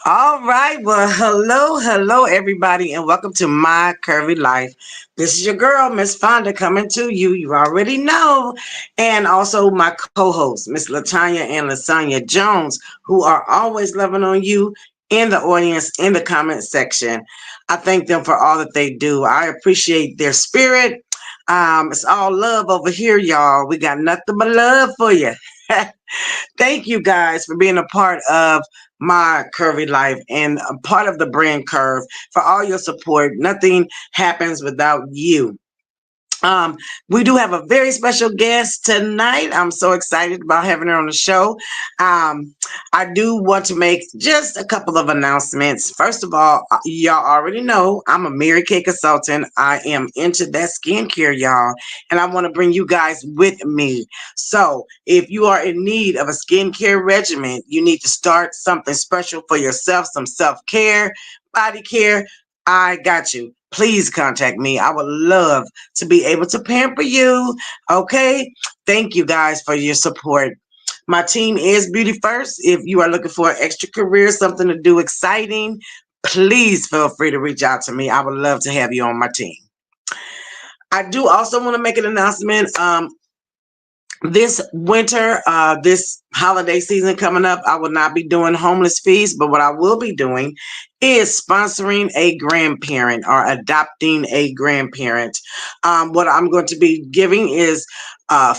All right. Well, hello, everybody, and welcome to My Curvy Life. This is your girl, Miss Fonda, coming to you. You already know. And also my co-hosts, Miss Latanya and Lasagna Jones, who are always loving on you in the audience, in the comment section. I thank them for all that they do. I appreciate their spirit. It's all love over here, y'all. We got nothing but love for you. Thank you guys for being a part of my curvy life and a part of the brand curve for all your support. Nothing happens without you. Um, we do have a very special guest tonight. I'm so excited about having her on the show. Um, I do want to make just a couple of announcements. First of all, y'all already know I'm a Mary Kay consultant. I am into that skincare, y'all, and I want to bring you guys with me. So, if you are in need of a skincare regimen, you need to start something special for yourself, some self care, body care. I got you. Please contact me. I would love to be able to pamper you. Okay. Thank you guys for your support. My team is Beauty First. If you are looking for an extra career, something to do exciting, please feel free to reach out to me. I would love to have you on my team. I do also want to make an announcement. This winter, this holiday season coming up, I will not be doing homeless fees, but what I will be doing is sponsoring a grandparent or adopting a grandparent. What I'm going to be giving is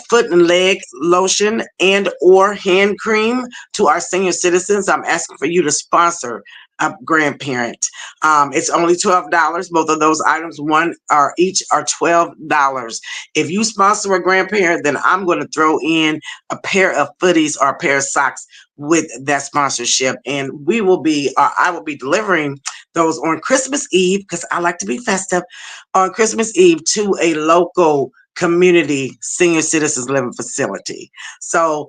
foot and leg lotion and or hand cream to our senior citizens. I'm asking for you to sponsor a grandparent. It's only $12. Both of those items, one are each are $12. If you sponsor a grandparent, then I'm going to throw in a pair of footies or a pair of socks with that sponsorship, and I will be delivering those on Christmas Eve because I like to be festive on Christmas Eve to a local community senior citizens living facility. So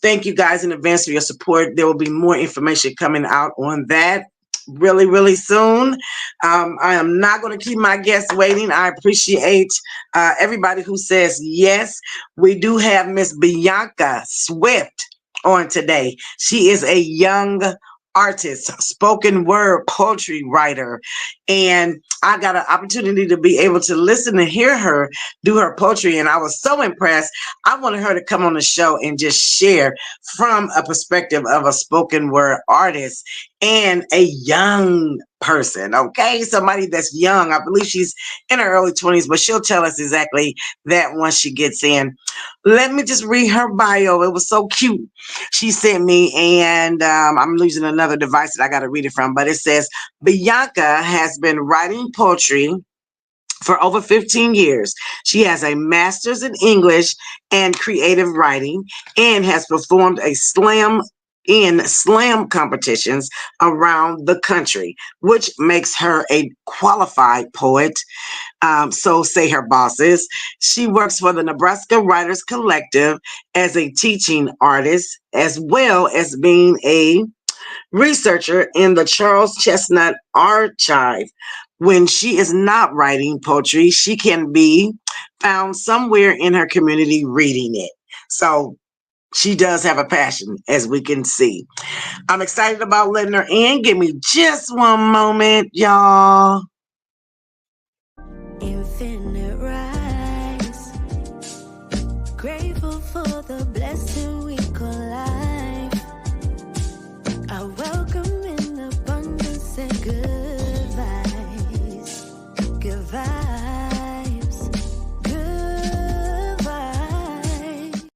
thank you guys in advance for your support. There will be more information coming out on that really, really soon. I am not going to keep my guests waiting. I appreciate everybody who says yes. We do have Miss Bianca Swift on today. She is a young artist, spoken word poetry writer, and I got an opportunity to be able to listen and hear her do her poetry, and I was so impressed. I wanted her to come on the show and just share from a perspective of a spoken word artist and a young person, okay? Somebody that's young. I believe she's in her early 20s, but she'll tell us exactly that once she gets in. Let me just read her bio. It was so cute. She sent me, and I'm using another device that I got to read it from, but it says Bianca has been writing poetry for over 15 years. She has a master's in English and creative writing and has performed slam competitions around the country, which makes her a qualified poet. So say her bosses. She works for the Nebraska Writers Collective as a teaching artist, as well as being a researcher in the Charles Chestnut Archive. When she is not writing poetry, she can be found somewhere in her community reading it. So she does have a passion, as we can see. I'm excited about letting her in. Give me just one moment, y'all. Infinite rise, grateful for the blessing we call life. I welcome in abundance and good vibes, good vibes, good vibes.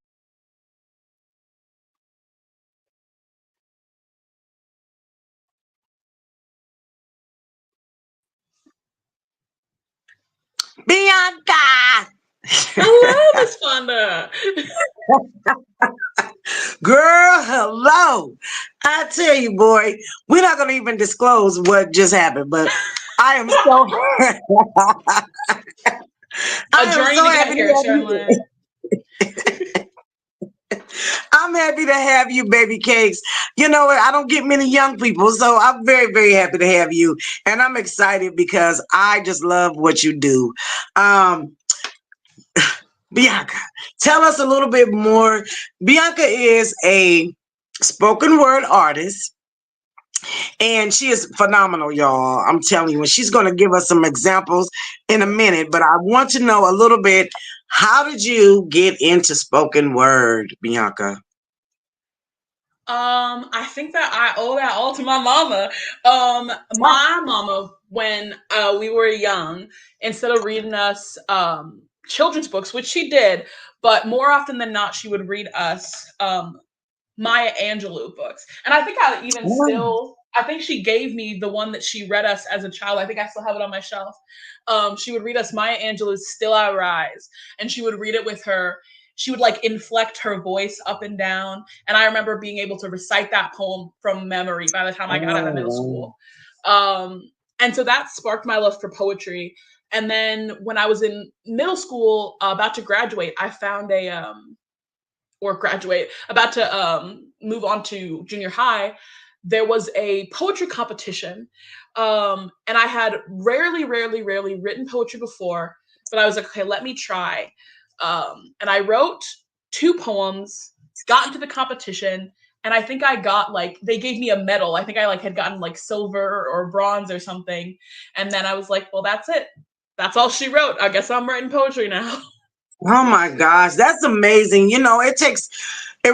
Bianca! Hello, Miss Fonda. Girl, hello. I tell you, boy, we're not going to even disclose what just happened, but I am so A I am journey so to get happy to here, have Charlotte. you. I'm happy to have you, baby cakes. You know what? I don't get many young people, so I'm very, very happy to have you. And I'm excited because I just love what you do. Um, Bianca, tell us a little bit more. Bianca is a spoken word artist. And she is phenomenal, y'all. I'm telling you, and she's going to give us some examples in a minute. But I want to know a little bit. How did you get into spoken word, Bianca? I think that I owe that all to my mama. My mama, when we were young, instead of reading us children's books, which she did, but more often than not, she would read us Maya Angelou books. And I think I even still, I think she gave me the one that she read us as a child. I think I still have it on my shelf. She would read us Maya Angelou's Still I Rise, and she would read it with her. She would like inflect her voice up and down. And I remember being able to recite that poem from memory by the time I got out of middle Oh, school. Um, and so that sparked my love for poetry. And then when I was in middle school, about to graduate, I found or graduate, about to move on to junior high, there was a poetry competition. And I had rarely written poetry before, but I was like, okay, let me try. And I wrote two poems, got into the competition, and I think I got like, they gave me a medal. I think I like had gotten like silver or bronze or something. And then I was like, well, that's it. That's all she wrote. I guess I'm writing poetry now. oh my gosh, that's amazing. You know, it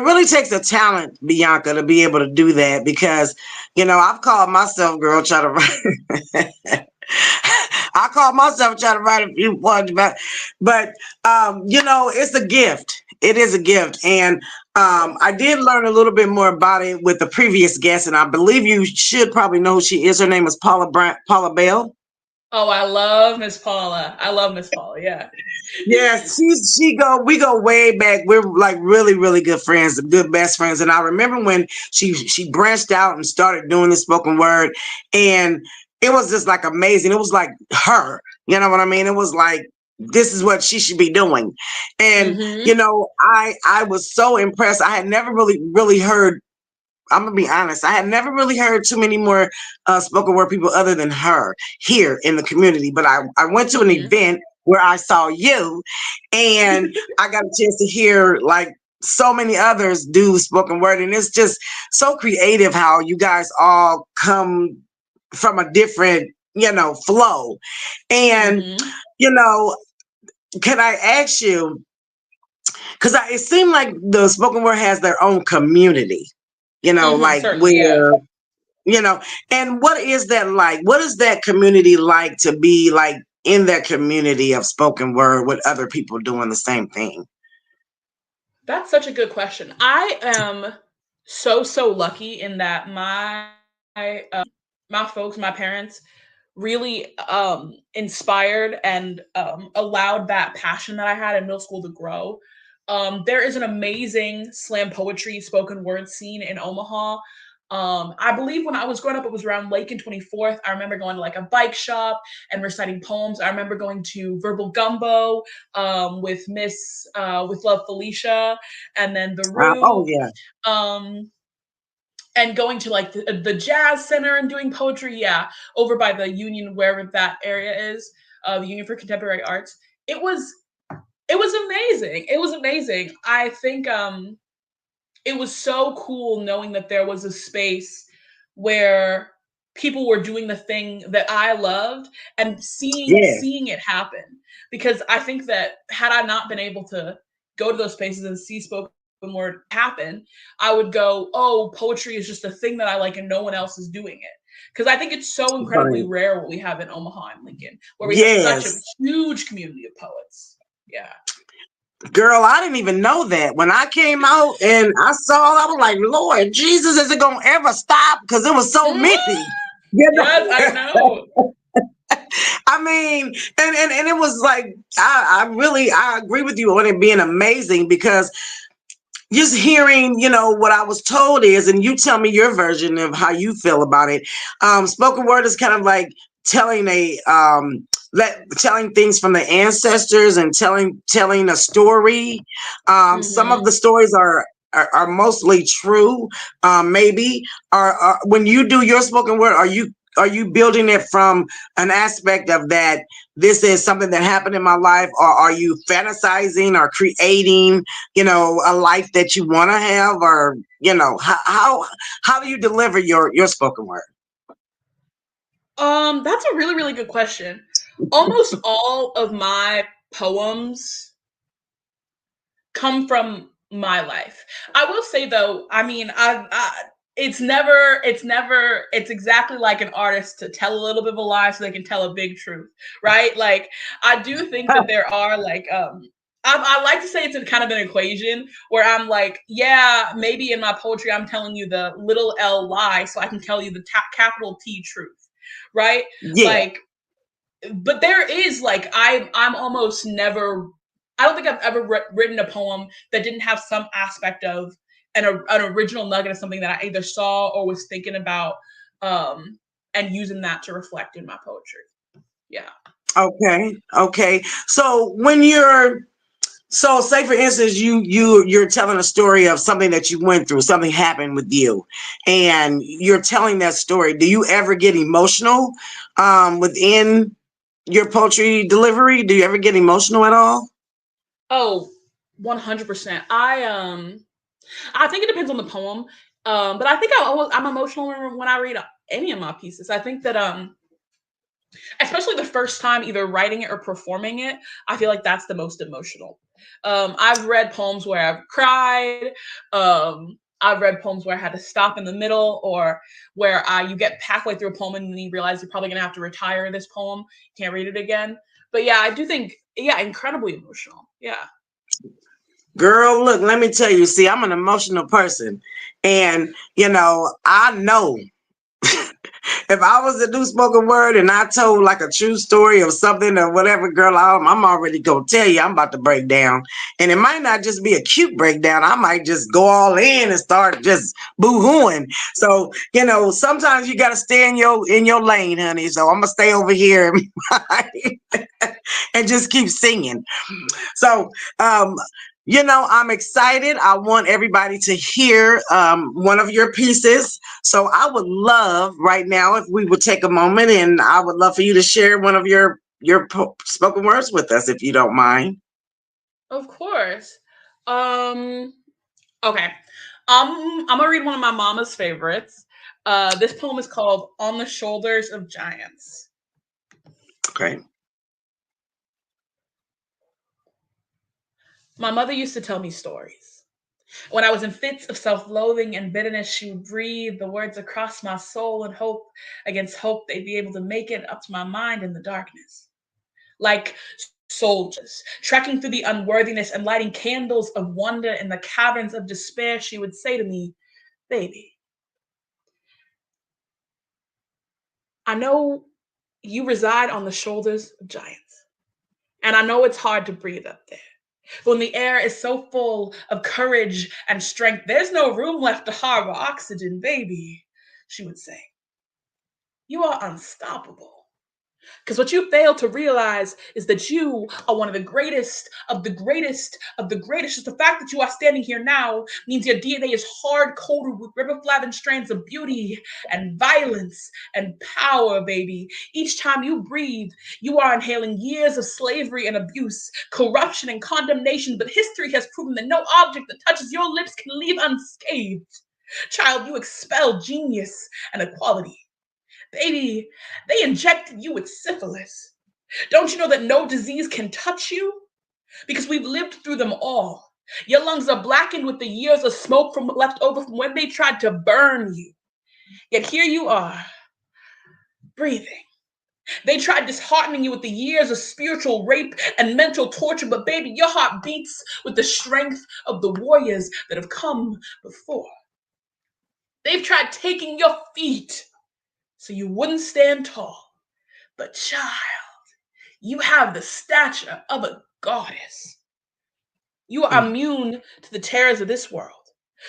really takes a talent, Bianca, to be able to do that because, you know, I've called myself, girl, try to write. I call myself trying to write a few poems, but you know, it's a gift. It is a gift, and I did learn a little bit more about it with the previous guest, and I believe you should probably know who she is. Her name is Paula Bell. Oh, I love Miss Paula. I love Miss Paula. Yeah. Yes, we go way back. We're like really good friends, good best friends. And I remember when she branched out and started doing the spoken word, and it was just like amazing. It was like her, you know what I mean? It was like this is what she should be doing. And you Mm-hmm. know, I was so impressed. I had never really heard, I'm gonna be honest. I had never really heard too many more spoken word people other than her here in the community. But I went to an Mm-hmm. event where I saw you, and I got a chance to hear like so many others do spoken word, and it's just so creative how you guys all come from a different, you know, flow. And Mm-hmm. you know, can I ask you? Because it seemed like the spoken word has their own community. You know, Mm-hmm. like Certainly, yeah. where you know, and what is that like? What is that community like to be like in that community of spoken word with other people doing the same thing? That's such a good question. I am so lucky in that my folks, my parents, really inspired and allowed that passion that I had in middle school to grow. There is an amazing slam poetry spoken word scene in Omaha. I believe when I was growing up, it was around Lake and 24th. I remember going to like a bike shop and reciting poems. I remember going to Verbal Gumbo with with Love Felicia, and then The Oh Rue. yeah, Um, and going to like the jazz center and doing poetry, yeah, over by the Union, wherever that area is, the Union for Contemporary Arts. it was it was amazing. It was amazing. I think it was so cool knowing that there was a space where people were doing the thing that I loved and yeah, seeing it happen. Because I think that had I not been able to go to those spaces and see spoken word happen, I would go, "Oh, poetry is just a thing that I like and no one else is doing it." Because I think it's so incredibly right. rare what we have in Omaha and Lincoln, where we have such a Yes, huge community of poets. Yeah. girl, I didn't even know that when I came out and I saw. I was like, Lord Jesus, is it gonna ever stop? Because it was so Mhm. many. You Yes, I know, know. I mean, and it was like I agree with you on it being amazing because just hearing, you know, what I was told is, and you tell me your version of how you feel about it. Spoken word is kind of like telling telling things from the ancestors and telling a story. Some of Hmm. the stories are mostly true. Maybe when you do your spoken word, are you building it from an aspect of that this is something that happened in my life, or are you fantasizing or creating, a life that you want to have, or how do you deliver your spoken word? That's a really, really good question. Almost all of my poems come from my life. I will say though, I mean, it's exactly like an artist to tell a little bit of a lie so they can tell a big truth, right? Like, I do think that there are like, I like to say it's a kind of an equation where I'm like, yeah, maybe in my poetry I'm telling you the little L lie so I can tell you the capital T truth, right? Yeah. Like, but there is like I'm almost never. I don't think I've ever written a poem that didn't have some aspect of an original nugget of something that I either saw or was thinking about, and using that to reflect in my poetry. Yeah. Okay. So when you're so say for instance you're telling a story of something that you went through, something happened with you, and you're telling that story. Do you ever get emotional within your poetry delivery? Do you ever get emotional at all? Oh, 100%. I think it depends on the poem. But I think I'm emotional when I read any of my pieces. I think that especially the first time either writing it or performing it, I feel like that's the most emotional. I've read poems where I've cried. I've read poems where I had to stop in the middle, or where you get halfway through a poem and then you realize you're probably gonna have to retire this poem. You can't read it again. But yeah, I do think, yeah, incredibly emotional. Yeah. Girl, look, let me tell you, see, I'm an emotional person, and I know if I was to do spoken word and I told like a true story of something or whatever, girl, I'm already gonna tell you I'm about to break down. And it might not just be a cute breakdown. I might just go all in and start just boo-hooing. So, sometimes you gotta stay in your lane, honey. So I'm gonna stay over here and just keep singing. So, I'm excited. I want everybody to hear one of your pieces. So, I would love right now if we would take a moment, and I would love for you to share one of your spoken words with us, if you don't mind. Of course. Um, okay. I'm gonna read one of my mama's favorites. This poem is called "On the Shoulders of Giants." Okay. My mother used to tell me stories. When I was in fits of self-loathing and bitterness, she would breathe the words across my soul and hope against hope they'd be able to make it up to my mind in the darkness. Like soldiers, trekking through the unworthiness and lighting candles of wonder in the caverns of despair, she would say to me, "Baby, I know you reside on the shoulders of giants, and I know it's hard to breathe up there. When the air is so full of courage and strength, there's no room left to harbor oxygen, baby," she would say. "You are unstoppable. Because what you fail to realize is that you are one of the greatest of the greatest of the greatest. Just the fact that you are standing here now means your DNA is hard coded with riboflavin strands of beauty and violence and power, baby. Each time you breathe, you are inhaling years of slavery and abuse, corruption and condemnation. But history has proven that no object that touches your lips can leave unscathed. Child, you expel genius and equality. Baby, they injected you with syphilis. Don't you know that no disease can touch you? Because we've lived through them all. Your lungs are blackened with the years of smoke from left over from when they tried to burn you. Yet here you are, breathing. They tried disheartening you with the years of spiritual rape and mental torture, but baby, your heart beats with the strength of the warriors that have come before. They've tried taking your feet so you wouldn't stand tall. But child, you have the stature of a goddess. You are Mm. immune to the terrors of this world.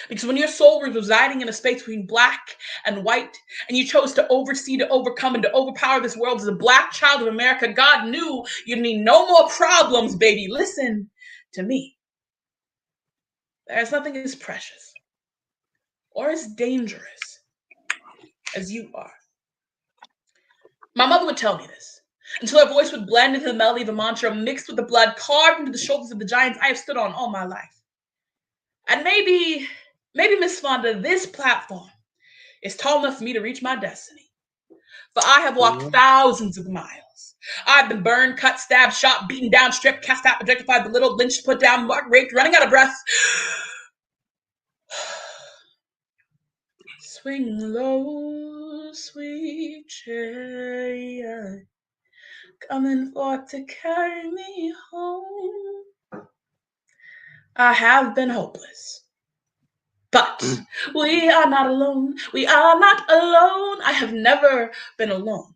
Because when your soul was residing in a space between black and white, and you chose to oversee, to overcome, and to overpower this world as a black child of America, God knew you'd need no more problems, baby. Listen to me. There is nothing as precious or as dangerous as you are. My mother would tell me this until her voice would blend into the melody of a mantra mixed with the blood carved into the shoulders of the giants I have stood on all my life. And maybe Miss Fonda, this platform is tall enough for me to reach my destiny. For I have walked thousands of miles. I've been burned, cut, stabbed, shot, beaten down, stripped, cast out, objectified, belittled, lynched, put down, marked, raped, running out of breath. Swing low, sweet chariot, coming forth to carry me home. I have been hopeless. But we are not alone. We are not alone. I have never been alone.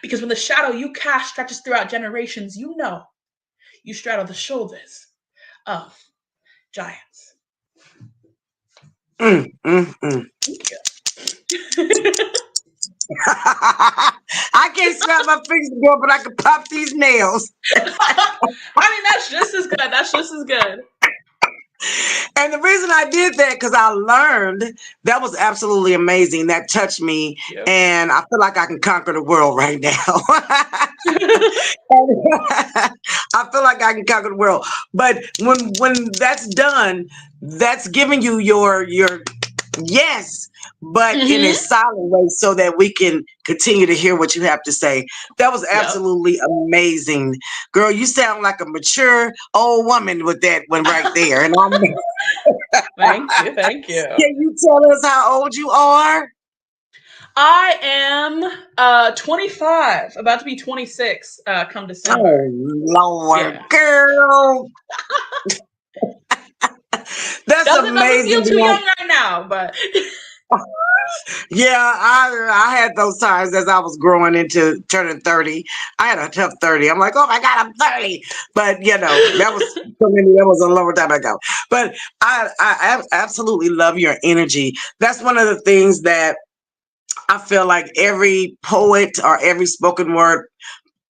Because when the shadow you cast stretches throughout generations, you know you straddle the shoulders of giants. Thank you. I can't snap my fingers together, but I can pop these nails. I mean, that's just as good. That's just as good. And the reason I did that because I learned that was absolutely amazing. That touched me, Yep. and I feel like I can conquer the world right now. I feel like I can conquer the world. But when that's done, that's giving you your yes, but in a solid way so that we can continue to hear what you have to say. That was Yep. absolutely amazing. Girl, you sound like a mature old woman with that one right there. And Thank you. Thank you. can you tell us how old you are? I am 25, about to be 26 come December. Oh, Lord, Yeah. girl. That's Doesn't feel amazing. too young right now, but Yeah, I had those times as I was growing into turning 30. I had a tough 30. I'm like, oh my God, I'm 30. But that was for me, that was a long time ago. But I absolutely love your energy. That's one of the things that I feel like every poet or every spoken word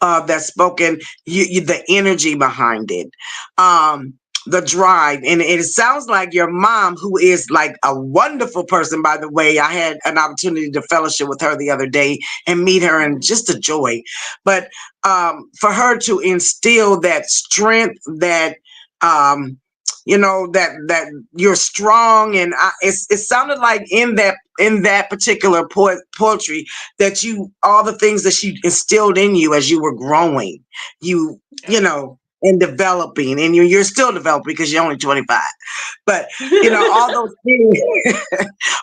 that's spoken, the energy behind it. The drive. And it sounds like your mom, who is like a wonderful person, by the way. I had an opportunity to fellowship with her the other day and meet her, and just a joy. But for her to instill that strength, that that you're strong, and it sounded like in that particular poetry that all the things that she instilled in you as you were growing, you know and developing, and you're still developing because you're only 25, but all those things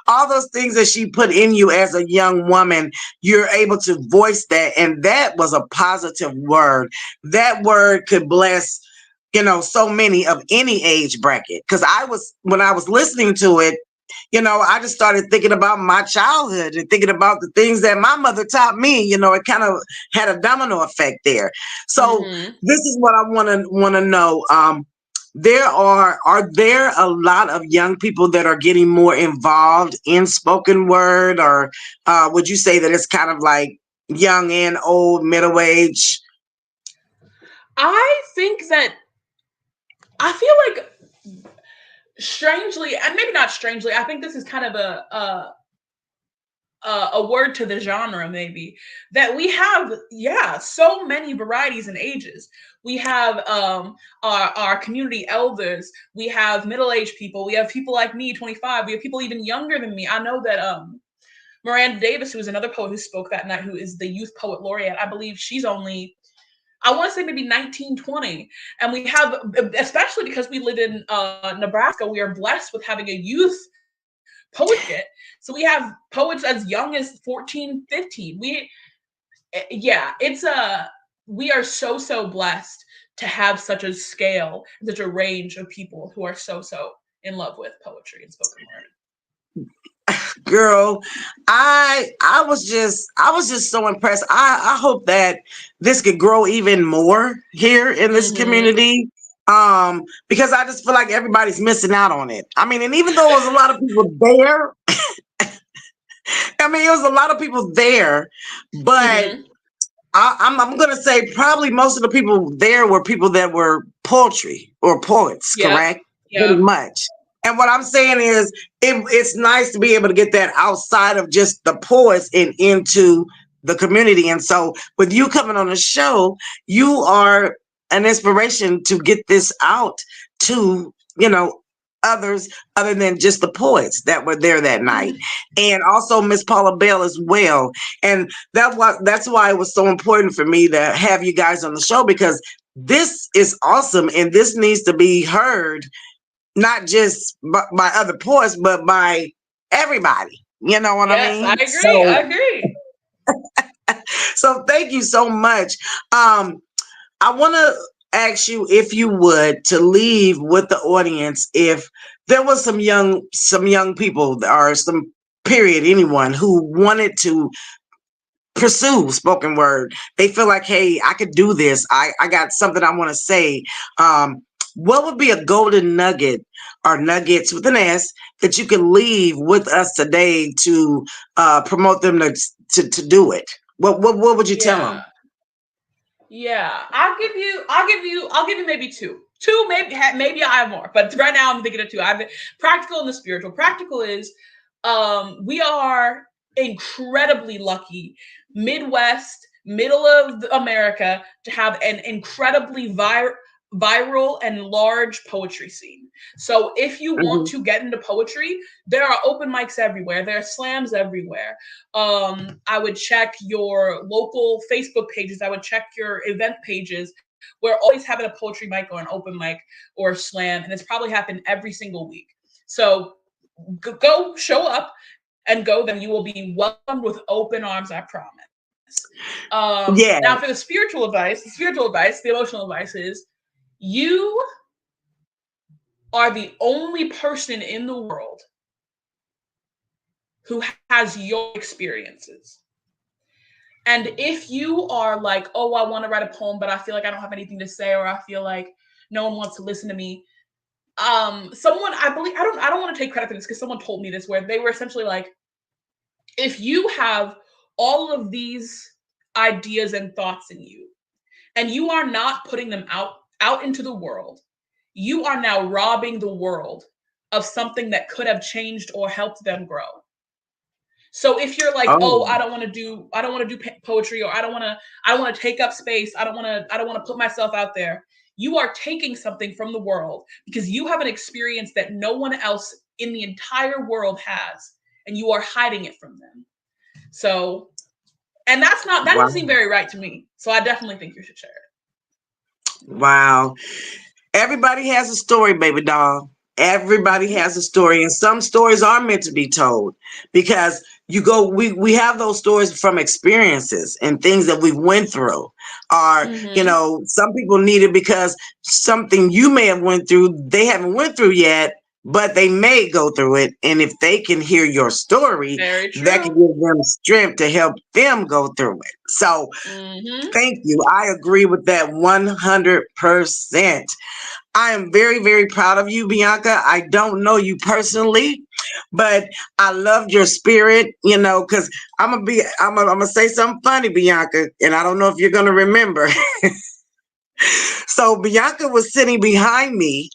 all those things that she put in you as a young woman, you're able to voice that, and that was a positive word. That word could bless so many of any age bracket, because when I was listening to it, I just started thinking about my childhood and thinking about the things that my mother taught me. It kind of had a domino effect there. So this is what I want to know. Are there a lot of young people that are getting more involved in spoken word, or would you say that it's kind of like young and old, middle age? I think that I feel like strangely, and maybe not strangely, I think this is kind of a word to the genre, maybe, that we have so many varieties and ages. We have our community elders, we have middle-aged people, we have people like me, 25, we have people even younger than me. I know that Miranda Davis, who is another poet who spoke that night, who is the youth poet laureate, I believe she's only, I want to say maybe 19, 20. And we have, especially because we live in Nebraska, we are blessed with having a youth poet. So we have poets as young as 14, 15. We are so blessed to have such a scale, such a range of people who are so in love with poetry and spoken word. Girl, I was just so impressed. I hope that this could grow even more here in this community, because I just feel like everybody's missing out on it. I mean, and even though it was a lot of people there, it was a lot of people there, but I'm gonna say probably most of the people there were people that were poetry or poets, correct? Pretty much. And what I'm saying is, it's nice to be able to get that outside of just the poets and into the community. And so with you coming on the show, you are an inspiration to get this out to, others other than just the poets that were there that night. And also Miss Paula Bell as well. And that's why it was so important for me to have you guys on the show, because this is awesome and this needs to be heard, not just by other poets, but by everybody. You know what I Yes, I mean? agree. I agree. So thank you so much. I want to ask you, if you would, to leave with the audience, if there was some young people or some period anyone who wanted to pursue spoken word, they feel like, hey, I could do this, I got something I want to say. What would be a golden nugget, or nuggets with an S, that you could leave with us today to promote them to do it? What would you tell Yeah. them? Yeah. I'll give you maybe two. Two, maybe I have more, but right now I'm thinking of two. I've practical and the spiritual. Practical is we are incredibly lucky, Midwest, middle of America, to have an incredibly viral and large poetry scene. So if you want Hmm. to get into poetry, there are open mics everywhere. There are slams everywhere. I would check your local Facebook pages. I would check your event pages. We're always having a poetry mic or an open mic or a slam, and it's probably happened every single week. So go show up and go. Then you will be welcomed with open arms. I promise. Now, Yeah. for the emotional advice is you are the only person in the world who has your experiences. And if you are like, oh, I want to write a poem, but I feel like I don't have anything to say, or I feel like no one wants to listen to me. Someone, I believe, I don't want to take credit for this because someone told me this, where they were essentially like, if you have all of these ideas and thoughts in you, and you are not putting them out into the world, you are now robbing the world of something that could have changed or helped them grow. So if you're like, oh, Oh, I don't want to do poetry, or I don't want to take up space, I don't want to put myself out there. You are taking something from the world because you have an experience that no one else in the entire world has, and you are hiding it from them. So, and that wow. doesn't seem very right to me. So I definitely think you should share Wow. Everybody has a story, baby doll. it. Everybody has a story, and some stories are meant to be told, because we have those stories from experiences and things that we've went through. Or, Mm-hmm. some people need it because something you may have went through, they haven't went through yet, but they may go through it. And if they can hear your story, Very that can true. give them strength to help them go through it. So Mm-hmm. thank you. I agree with that 100%. I am very, very proud of you, Bianca. I don't know you personally, but I loved your spirit, because I'm gonna say something funny, Bianca, and I don't know if you're gonna remember. So Bianca was sitting behind me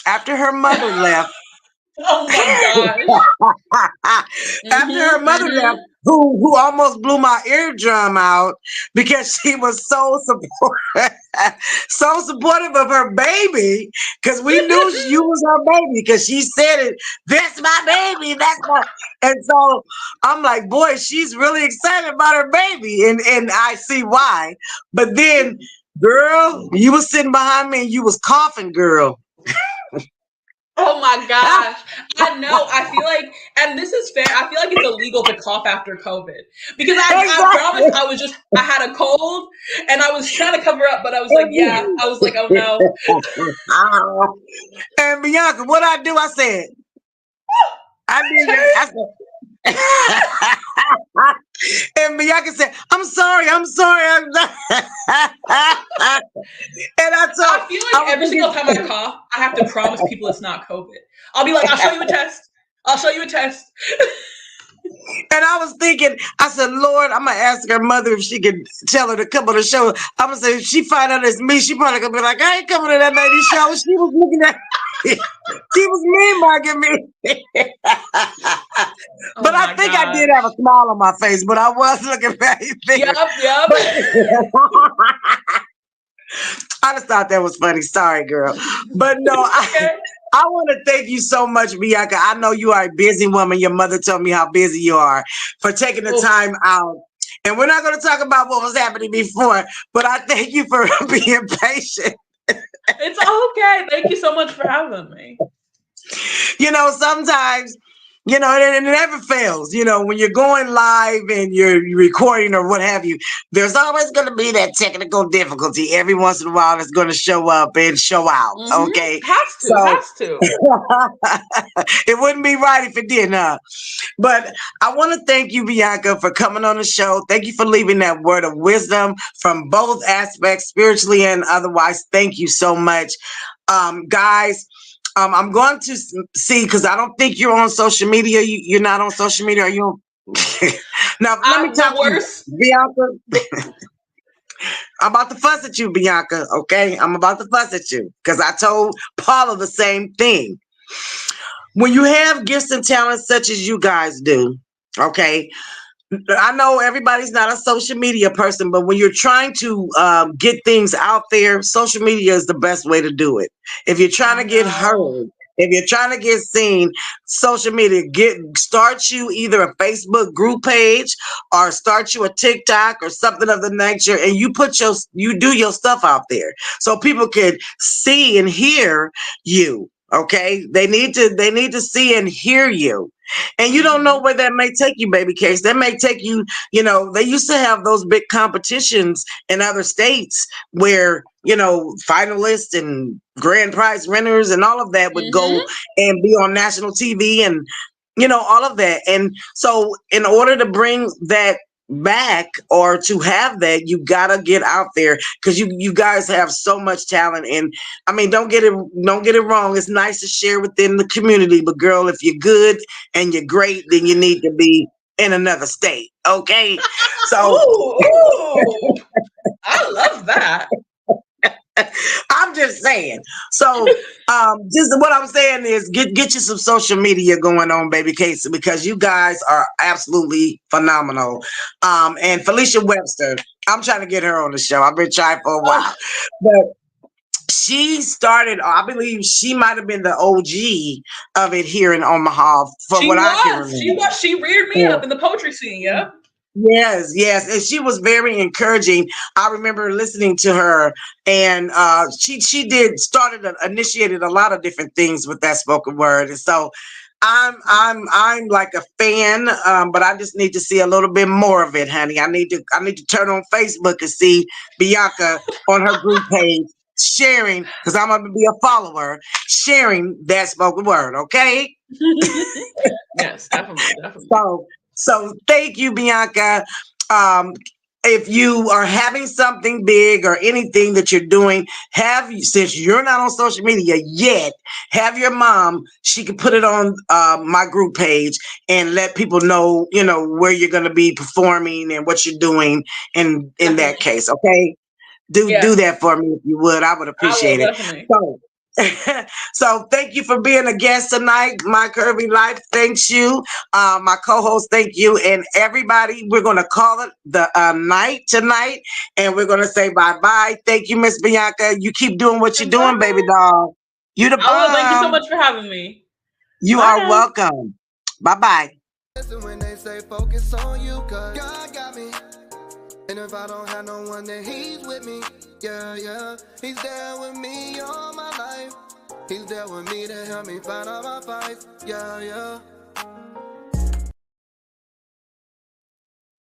after her mother left. Oh my gosh. After her Mm-hmm. mother left, Mm-hmm. who almost blew my eardrum out because she was so supportive, so supportive of her baby, because we knew you was her baby, because she said it. That's my baby. That's my. And so I'm like, boy, she's really excited about her baby, and I see why. But then, girl, you was sitting behind me and you was coughing, girl. Oh my gosh. I know. I feel like, and this is fair, I feel like it's illegal to cough after COVID. Because I promise Exactly. I had a cold and I was trying to cover up, but I was like, yeah. I was like, oh no. And Bianca, what I do? I said, I did that. I said, and Bianca said, "I'm sorry, I'm sorry, I'm sorry." And I feel I like was every single time I thinking, cough, I have to promise people it's not COVID. I'll be like, I'll show you a test. I'll show you a test. and I was thinking, I said, Lord, I'm gonna ask her mother if she could tell her to come on the show. I'm gonna say, if she find out it's me, she probably gonna be like, I ain't coming to that lady's show. She was looking at, she was mean mugging me. Oh But I my think I did have a gosh. smile on my face, but I was looking very Yep, thinner. yep. But I just thought that was funny. Sorry, girl. But no, It's okay. I want to thank you so much, Bianca. I know you are a busy woman. Your mother told me how busy you are for taking the Oof. time out. And we're not going to talk about what was happening before, but I thank you for being patient. It's okay. Thank you so much for having me. Sometimes, it never fails. When you're going live and you're recording or what have you, there's always going to be that technical difficulty. Every once in a while, it's going to show up and show out. Okay. Has to, So has to. it wouldn't be right if it didn't, huh? But I want to thank you, Bianca, for coming on the show. Thank you for leaving that word of wisdom from both aspects, spiritually and otherwise. Thank you so much. Guys, I'm going to see because I don't think you're on social media. You're not on social media. Are you on? Now, let me The talk to you, worst. Bianca. I'm about to fuss at you, Bianca. Okay. I'm about to fuss at you because I told Paula the same thing. When you have gifts and talents such as you guys do, okay, I know everybody's not a social media person, but when you're trying to get things out there, social media is the best way to do it. If you're trying I to get know. heard, if you're trying to get seen, social media start you either a Facebook group page or start you a TikTok or something of the nature, and you do your stuff out there so people can see and hear you. Okay, they need to see and hear you. And you don't know hmm where that may take you, baby case. That may take you, they used to have those big competitions in other states where, finalists and grand prize winners and all of that would go hmm and be on national TV and, all of that. And so in order to bring that back or to have that, you gotta get out there because you guys have so much talent. And I mean, don't get it wrong, it's nice to share within the community, but girl, if you're good and you're great, then you need to be in another state. Okay. So Ooh, ooh. I love that. I'm just saying. So just what I'm saying is get you some social media going on, baby Casey, because you guys are absolutely phenomenal. And Felicia Webster, I'm trying to get her on the show. I've been trying for a while. Oh, But she started, I believe she might have been the OG of it here in Omaha, from she what I can was. She remember. was. She reared me up in the poetry scene, yeah. Yes, yes, and she was very encouraging. I remember listening to her, and she did initiated a lot of different things with that spoken word, and so I'm like a fan, but I just need to see a little bit more of it, honey. I need to turn on Facebook and see Bianca on her group page sharing because I'm gonna be a follower sharing that spoken word. Okay. Yes, definitely, definitely. So thank you, Bianca. Um, if you are having something big or anything that you're doing, since you're not on social media yet, have your mom. She can put it on my group page and let people know, where you're going to be performing and what you're doing. In that Definitely. case, okay. Do Yes, that for me if you would. I would I will appreciate it. definitely. So, so thank you for being a guest tonight. My Curvy Life thanks you. My co-host, thank you, and everybody. We're gonna call it the night tonight, and we're gonna say bye bye. Thank you, Miss Bianca. You keep doing what you're doing, baby Goodbye. doll. You the I will. Thank you so bomb. much for having me. You Bye are now. welcome. Bye bye. Listen when they say focus on you, cause God got me. And if I don't have no one, then He's with me. Yeah, yeah. He's there with me all my life. He's there with me to help me fight all my fights. Yeah, yeah.